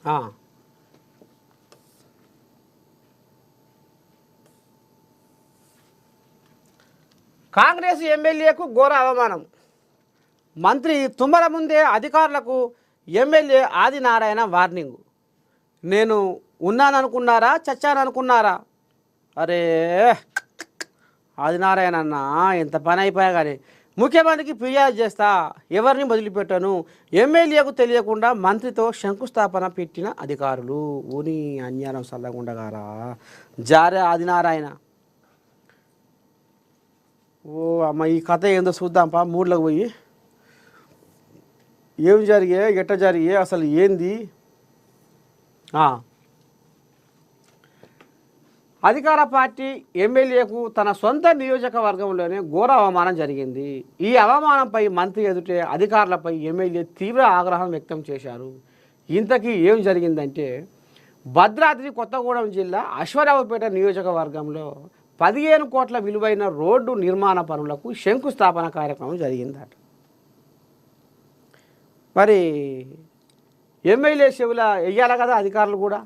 ఆ. కాంగ్రెస్ ఎమ్మెల్యేకు ఘోర అవమానం. మంత్రి తుమ్మల ముందే అధికారులకు ఎమ్మెల్యే ఆదినారాయణ వార్నింగ్. నేను ఉన్నాననుకున్నారా, చచ్చాననుకున్నారా? అరే ఆదినారాయణ అన్న, ఎంత పని అయిపోయా కానీ ముఖ్యమంత్రికి ఫిర్యాదు చేస్తా, ఎవరిని వదిలిపెట్టాను. ఎమ్మెల్యేకు తెలియకుండా మంత్రితో శంకుస్థాపన పెట్టిన అధికారులు. ఊని అన్యాయం సల్లగుండగారా జారే ఆదినారాయణ. ఓ అమ్మ, ఈ కథ ఏందో చూద్దాంపా. మూడ్లోకి పోయి ఏం జరిగే, ఎట్ట జరిగే, అసలు ఏంది? అధికార పార్టీ ఎమ్మెల్యేకు తన సొంత నియోజకవర్గంలోనే ఘోర అవమానం జరిగింది. ఈ అవమానంపై మంత్రి ఎదుటే అధికారులపై ఎమ్మెల్యే తీవ్ర ఆగ్రహం వ్యక్తం చేశారు. ఇంతకీ ఏం జరిగిందంటే, భద్రాద్రి కొత్తగూడెం జిల్లా అశ్వరావుపేట నియోజకవర్గంలో 15 కోట్ల విలువైన రోడ్డు నిర్మాణ పనులకు శంకుస్థాపన కార్యక్రమం జరిగిందట. మరి ఎమ్మెల్యే చెవుల వెయ్యాలి కదా అధికారులు కూడా.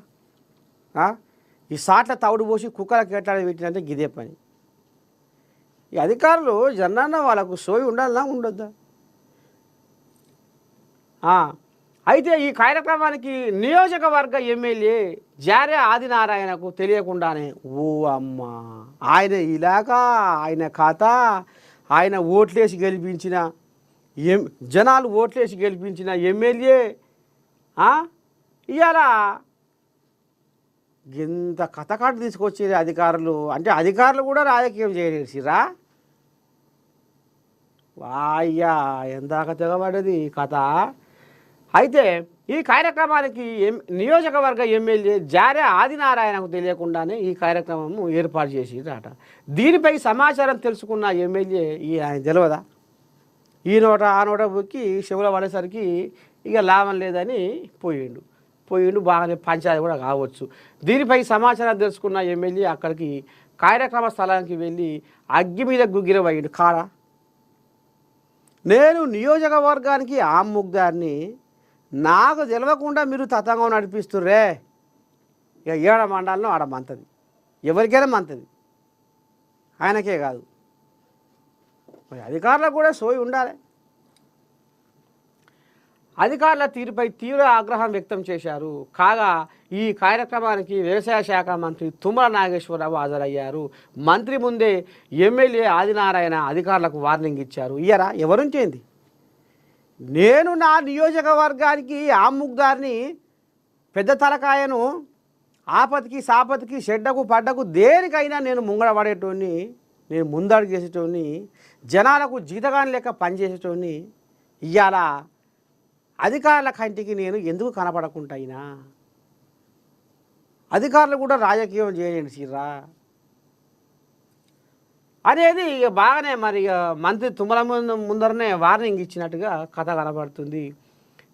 ఈ సాట్ల తవుడు పోసి కుక్కల కేటాడి పెట్టినంటే గిదే పని. ఈ అధికారులు జన్నాన్న వాళ్ళకు సోయి ఉండాలన్నా ఉండొద్దా? అయితే ఈ కార్యక్రమానికి నియోజకవర్గ ఎమ్మెల్యే జారే ఆదినారాయణకు తెలియకుండానే, ఓ అమ్మ, ఆయన ఇలాకా, ఆయన ఖాతా, ఆయన ఓట్లేసి గెలిపించిన జనాలు ఓట్లేసి గెలిపించిన ఎమ్మెల్యే ఇవాళ ఇంత కథకాటు తీసుకొచ్చేది అధికారులు. అంటే అధికారులు కూడా రాజకీయం చేసిరా? వాయ్యా, ఎందాక తెగబడ్డది కథ. అయితే ఈ కార్యక్రమానికి నియోజకవర్గ ఎమ్మెల్యే జారే ఆదినారాయణకు తెలియకుండానే ఈ కార్యక్రమం ఏర్పాటు చేసిరట. దీనిపై సమాచారం తెలుసుకున్న ఎమ్మెల్యే ఆయన తెలియదా, ఈ నోట ఆ నోట బొక్కి చెవుల పడేసరికి ఇక లాభం లేదని పోయిండు. బాగానే పంచాయతీ కూడా కావచ్చు. దీనిపై సమాచారం తెలుసుకున్న ఎమ్మెల్యే అక్కడికి కార్యక్రమ స్థలానికి వెళ్ళి అగ్గి మీద గుగ్గిరవయ్యాడు. కాడా, నేను నియోజకవర్గానికి ఆముగ్దారిని, నాకు తెలియకుండా మీరు తతంగం నడిపిస్తుర్రే. ఇక ఏడ మండలంలో ఆడ మంతది, ఎవరికైనా మంతది, ఆయనకే కాదు. మరి అధికారులకు కూడా సోయి ఉండాలి. అధికారుల తీరుపై తీవ్ర ఆగ్రహం వ్యక్తం చేశారు. కాగా ఈ కార్యక్రమానికి వ్యవసాయ శాఖ మంత్రి తుమ్మల నాగేశ్వరరావు హాజరయ్యారు. మంత్రి ముందే ఎమ్మెల్యే ఆదినారాయణ అధికారులకు వార్నింగ్ ఇచ్చారు. ఇయ్యరా, ఎవరుంటేంది, నేను నా నియోజకవర్గానికి ఆముగ్దారిని, పెద్ద తలకాయను, ఆపతికి సాపతికి చెడ్డకు పడ్డకు దేనికైనా నేను ముంగడ పడేటోని, నేను ముందడుగు చేసేటోని, జనాలకు జీతగాని లెక్క పనిచేసేటోని. ఇవాళ అధికారుల కంటికి నేను ఎందుకు కనపడకుంటాయినా? అధికారులు కూడా రాజకీయం చేయలేండి సిర్రా అనేది ఇక బాగానే మరి మంత్రి తుమ్మల ముందరనే వార్నింగ్ ఇచ్చినట్టుగా కథ కనబడుతుంది.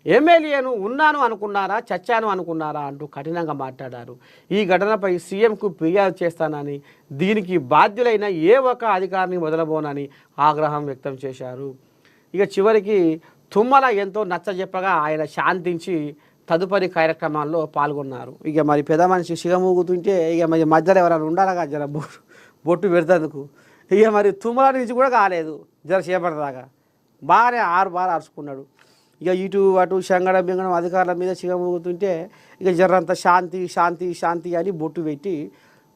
ఎమ్మెల్యేను ఉన్నాను అనుకున్నారా, చచ్చాను అనుకున్నారా అంటూ కఠినంగా మాట్లాడారు. ఈ ఘటనపై సీఎంకు ఫిర్యాదు చేస్తానని, దీనికి బాధ్యులైన ఏ ఒక్క అధికారిని వదలబోనని ఆగ్రహం వ్యక్తం చేశారు. ఇక చివరికి తుమ్మల ఎంతో నచ్చజెప్పగా ఆయన శాంతించి తదుపరి కార్యక్రమాల్లో పాల్గొన్నారు. ఇక మరి పెద్ద మనిషి సిగమూగుతుంటే ఇక మరి మధ్యలో ఎవరైనా ఉండాలిగా జర బొట్టు పెడతందుకు. ఇక మరి తుమ్మల నుంచి కూడా కాలేదు, జర చేపడదాకా బాగానే 6 బాగా అరుచుకున్నాడు. ఇక ఇటు అటు శంగడం బింగడం అధికారుల మీద సిగమూగుతుంటే ఇక జర్రంత శాంతి శాంతి శాంతి అని బొట్టు పెట్టి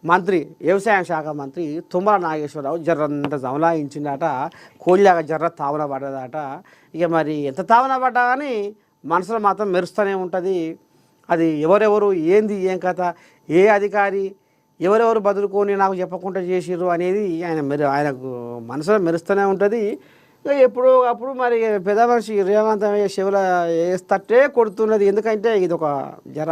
మంత్రి, వ్యవసాయ శాఖ మంత్రి తుమ్మల నాగేశ్వరరావు జర్రంత జమలాయించిందట. కోళ్ళగా జర్ర తావన పడ్డదట. ఇక మరి ఎంత తావన పడ్డా కానీ మనసులో మాత్రం మెరుస్తూనే ఉంటుంది. అది ఎవరెవరు, ఏంది, ఏం కథ, ఏ అధికారి, ఎవరెవరు బదులుకొని నాకు చెప్పకుండా చేసిర్రు అనేది ఆయనకు మనసులో మెరుస్తూనే ఉంటుంది. ఇక ఎప్పుడు అప్పుడు మరి పెద్ద మనిషి రేవంత్ చెవుల వేస్తట్టే కొడుతున్నది. ఎందుకంటే ఇది ఒక జర